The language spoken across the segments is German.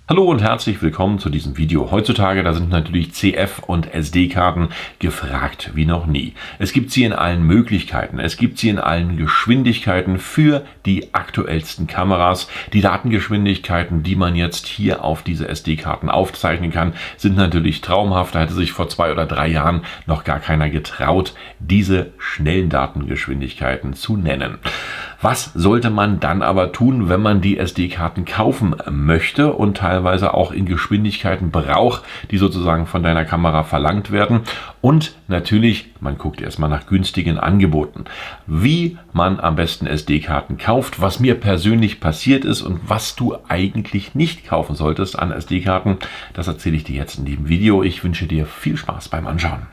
Hallo und herzlich willkommen zu diesem Video. Heutzutage, da sind natürlich CF- und SD-Karten gefragt wie noch nie. Es gibt sie in allen Möglichkeiten, es gibt sie in allen Geschwindigkeiten für die aktuellsten Kameras. Die Datengeschwindigkeiten, die man jetzt hier auf diese SD-Karten aufzeichnen kann, sind natürlich traumhaft. Da hätte sich vor 2 oder 3 Jahren noch gar keiner getraut, diese schnellen Datengeschwindigkeiten zu nennen. Was sollte man dann aber tun, wenn man die SD-Karten kaufen möchte und teilweise auch in Geschwindigkeiten braucht, die sozusagen von deiner Kamera verlangt werden? Und natürlich, man guckt erstmal nach günstigen Angeboten. Wie man am besten SD-Karten kauft, was mir persönlich passiert ist und was du eigentlich nicht kaufen solltest an SD-Karten, das erzähle ich dir jetzt in diesem Video. Ich wünsche dir viel Spaß beim Anschauen.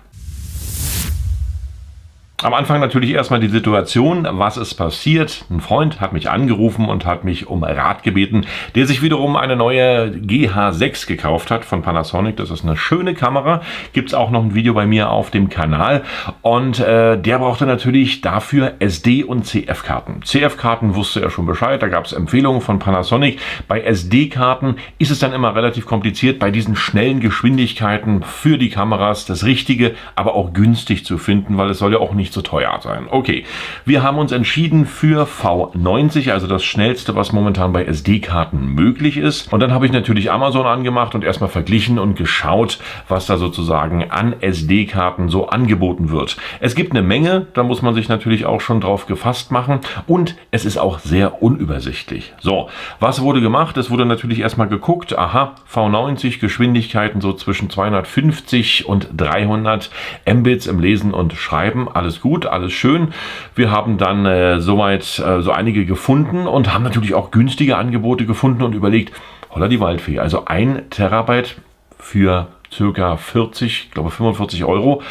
Am Anfang natürlich erstmal die Situation, was ist passiert. Ein Freund hat mich angerufen und hat mich um Rat gebeten, der sich wiederum eine neue GH6 gekauft hat von Panasonic. Das ist eine schöne Kamera. Gibt es auch noch ein Video bei mir auf dem Kanal. Und der brauchte natürlich dafür SD- und CF-Karten. CF-Karten wusste er schon Bescheid, da gab es Empfehlungen von Panasonic. Bei SD-Karten ist es dann immer relativ kompliziert, bei diesen schnellen Geschwindigkeiten für die Kameras das Richtige, aber auch günstig zu finden, weil es soll ja auch nicht so teuer sein. Okay, wir haben uns entschieden für V90, also das schnellste, was momentan bei SD-Karten möglich ist. Und dann habe ich natürlich Amazon angemacht und erstmal verglichen und geschaut, was da sozusagen an SD-Karten so angeboten wird. Es gibt eine Menge, da muss man sich natürlich auch schon drauf gefasst machen und es ist auch sehr unübersichtlich. So, was wurde gemacht? Es wurde natürlich erstmal geguckt, aha, V90 Geschwindigkeiten so zwischen 250 und 300 Mbits im Lesen und Schreiben, alles gut, alles schön. Wir haben dann soweit so einige gefunden und haben natürlich auch günstige Angebote gefunden und überlegt, holla die Waldfee, also 1 Terabyte für circa 40, ich glaube 45 Euro.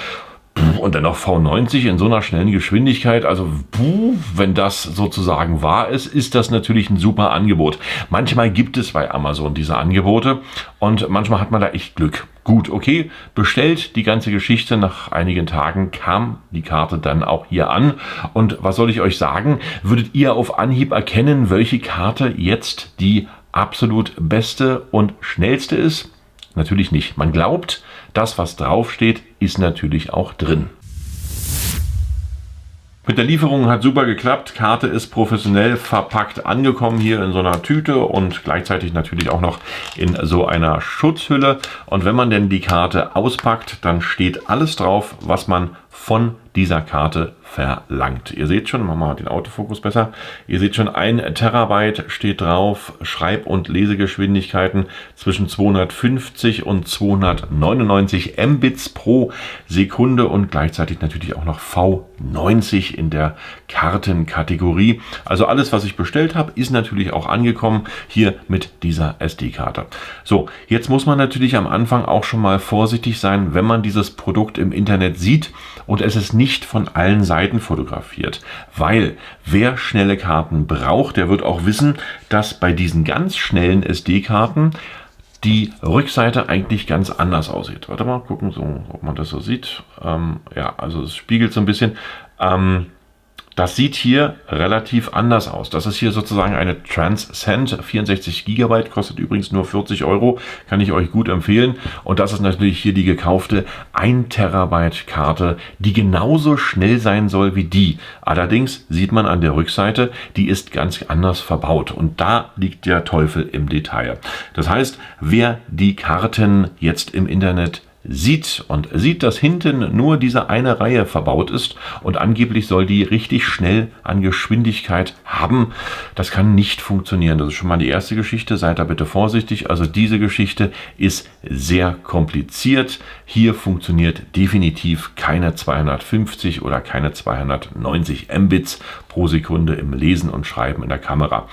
Und dann noch V90 in so einer schnellen Geschwindigkeit, also wenn das sozusagen wahr ist, ist das natürlich ein super Angebot. Manchmal gibt es bei Amazon diese Angebote und manchmal hat man da echt Glück. Gut, okay, bestellt die ganze Geschichte, nach einigen Tagen kam die Karte dann auch hier an. Und was soll ich euch sagen, würdet ihr auf Anhieb erkennen, welche Karte jetzt die absolut beste und schnellste ist? Natürlich nicht. Man glaubt, das, was draufsteht, ist natürlich auch drin. Mit der Lieferung hat super geklappt. Karte ist professionell verpackt angekommen hier in so einer Tüte und gleichzeitig natürlich auch noch in so einer Schutzhülle. Und wenn man denn die Karte auspackt, dann steht alles drauf, was man von dieser Karte verlangt. Ihr seht schon, machen wir mal den Autofokus besser. Ihr seht schon, 1 Terabyte steht drauf, Schreib- und Lesegeschwindigkeiten zwischen 250 und 299 Mbits pro Sekunde und gleichzeitig natürlich auch noch V90 in der Kartenkategorie. Also alles, was ich bestellt habe, ist natürlich auch angekommen hier mit dieser SD-Karte. So, jetzt muss man natürlich am Anfang auch schon mal vorsichtig sein, wenn man dieses Produkt im Internet sieht und es ist nicht von allen Seiten fotografiert, weil wer schnelle Karten braucht, der wird auch wissen, dass bei diesen ganz schnellen SD-Karten die Rückseite eigentlich ganz anders aussieht. Warte mal, gucken, so, ob man das so sieht. Ja, also es spiegelt so ein bisschen. Das sieht hier relativ anders aus. Das ist hier sozusagen eine Transcend, 64 GB, kostet übrigens nur 40 Euro, kann ich euch gut empfehlen. Und das ist natürlich hier die gekaufte 1 Terabyte Karte, die genauso schnell sein soll wie die. Allerdings sieht man an der Rückseite, die ist ganz anders verbaut. Und da liegt der Teufel im Detail. Das heißt, wer die Karten jetzt im Internet sieht, dass hinten nur diese eine Reihe verbaut ist und angeblich soll die richtig schnell an Geschwindigkeit haben. Das kann nicht funktionieren. Das ist schon mal die erste Geschichte. Seid da bitte vorsichtig. Also diese Geschichte ist sehr kompliziert. Hier funktioniert definitiv keine 250 oder keine 290 Mbits pro Sekunde im Lesen und Schreiben in der Kamera.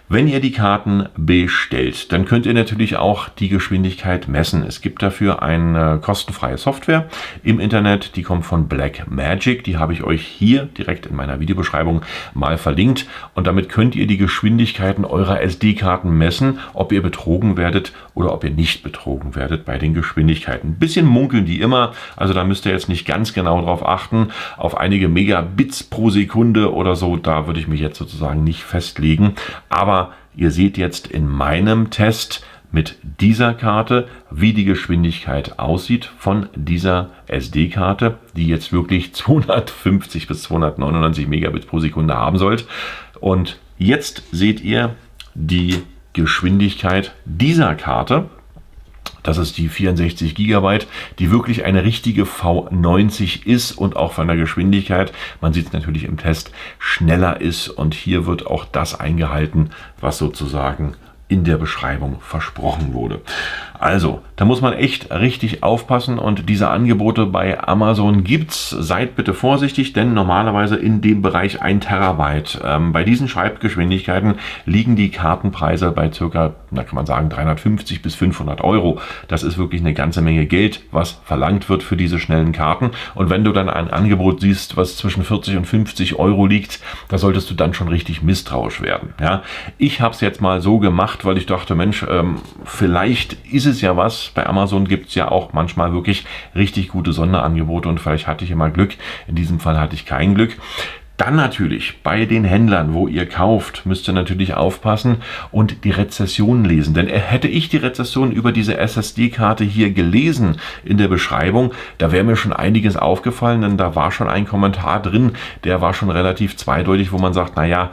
Wenn ihr die Karten bestellt, dann könnt ihr natürlich auch die Geschwindigkeit messen. Es gibt dafür eine kostenfreie Software im Internet, die kommt von Blackmagic. Die habe ich euch hier direkt in meiner Videobeschreibung mal verlinkt. Und damit könnt ihr die Geschwindigkeiten eurer SD-Karten messen, ob ihr betrogen werdet oder ob ihr nicht betrogen werdet bei den Geschwindigkeiten. Ein bisschen munkeln die immer, also da müsst ihr jetzt nicht ganz genau drauf achten. Auf einige Megabits pro Sekunde oder so, da würde ich mich jetzt sozusagen nicht festlegen. Aber ihr seht jetzt in meinem Test mit dieser Karte, wie die Geschwindigkeit aussieht von dieser SD-Karte, die jetzt wirklich 250 bis 299 Megabit pro Sekunde haben sollte. Und jetzt seht ihr die Geschwindigkeit dieser Karte. Das ist die 64 GB, die wirklich eine richtige V90 ist und auch von der Geschwindigkeit, man sieht es natürlich im Test, schneller ist. Und hier wird auch das eingehalten, was sozusagen in der Beschreibung versprochen wurde. Also, da muss man echt richtig aufpassen und diese Angebote bei Amazon gibt's. Seid bitte vorsichtig, denn normalerweise in dem Bereich 1 Terabyte. Bei diesen Schreibgeschwindigkeiten liegen die Kartenpreise bei circa, da kann man sagen, 350 bis 500 Euro. Das ist wirklich eine ganze Menge Geld, was verlangt wird für diese schnellen Karten. Und wenn du dann ein Angebot siehst, was zwischen 40 und 50 Euro liegt, da solltest du dann schon richtig misstrauisch werden. Ja, ich habe es jetzt mal so gemacht, weil ich dachte, Mensch, vielleicht ist es ja was. Bei Amazon gibt es ja auch manchmal wirklich richtig gute Sonderangebote und vielleicht hatte ich immer Glück. In diesem Fall hatte ich kein Glück. Dann natürlich bei den Händlern, wo ihr kauft, müsst ihr natürlich aufpassen und die Rezessionen lesen. Denn hätte ich die Rezession über diese SSD-Karte hier gelesen in der Beschreibung, da wäre mir schon einiges aufgefallen, denn da war schon ein Kommentar drin, der war schon relativ zweideutig, wo man sagt, naja,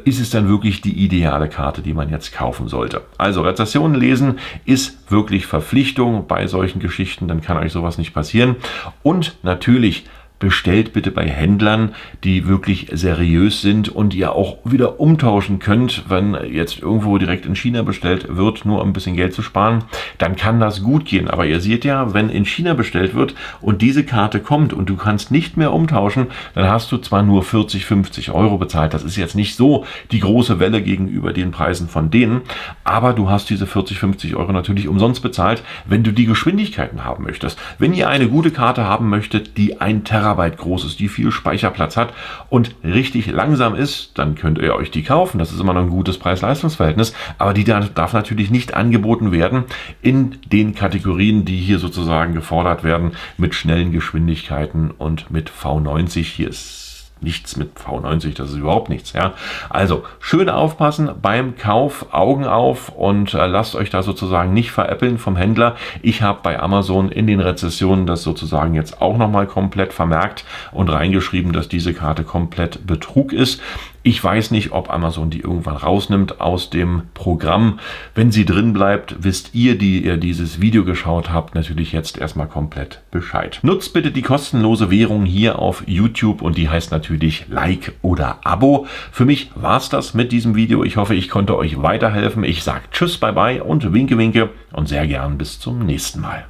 ist es dann wirklich die ideale Karte, die man jetzt kaufen sollte? Also Rezessionen lesen ist wirklich Verpflichtung bei solchen Geschichten, dann kann euch sowas nicht passieren. Und natürlich bestellt bitte bei Händlern, die wirklich seriös sind und ihr auch wieder umtauschen könnt, wenn jetzt irgendwo direkt in China bestellt wird, nur um ein bisschen Geld zu sparen, dann kann das gut gehen. Aber ihr seht ja, wenn in China bestellt wird und diese Karte kommt und du kannst nicht mehr umtauschen, dann hast du zwar nur 40, 50 Euro bezahlt. Das ist jetzt nicht so die große Welle gegenüber den Preisen von denen, aber du hast diese 40, 50 Euro natürlich umsonst bezahlt, wenn du die Geschwindigkeiten haben möchtest. Wenn ihr eine gute Karte haben möchtet, die 1 Terabyte groß ist, die viel Speicherplatz hat und richtig langsam ist, dann könnt ihr euch die kaufen. Das ist immer noch ein gutes Preis-Leistungs-Verhältnis, aber die darf natürlich nicht angeboten werden in den Kategorien, die hier sozusagen gefordert werden, mit schnellen Geschwindigkeiten und mit V90. Hier ist nichts mit V90, das ist überhaupt nichts. Ja? Also schön aufpassen beim Kauf, Augen auf und lasst euch da sozusagen nicht veräppeln vom Händler. Ich habe bei Amazon in den Rezessionen das sozusagen jetzt auch nochmal komplett vermerkt und reingeschrieben, dass diese Karte komplett Betrug ist. Ich weiß nicht, ob Amazon die irgendwann rausnimmt aus dem Programm. Wenn sie drin bleibt, wisst ihr, die ihr dieses Video geschaut habt, natürlich jetzt erstmal komplett Bescheid. Nutzt bitte die kostenlose Währung hier auf YouTube und die heißt natürlich Like oder Abo. Für mich war es das mit diesem Video. Ich hoffe, ich konnte euch weiterhelfen. Ich sage Tschüss, bye bye und winke, winke und sehr gern bis zum nächsten Mal.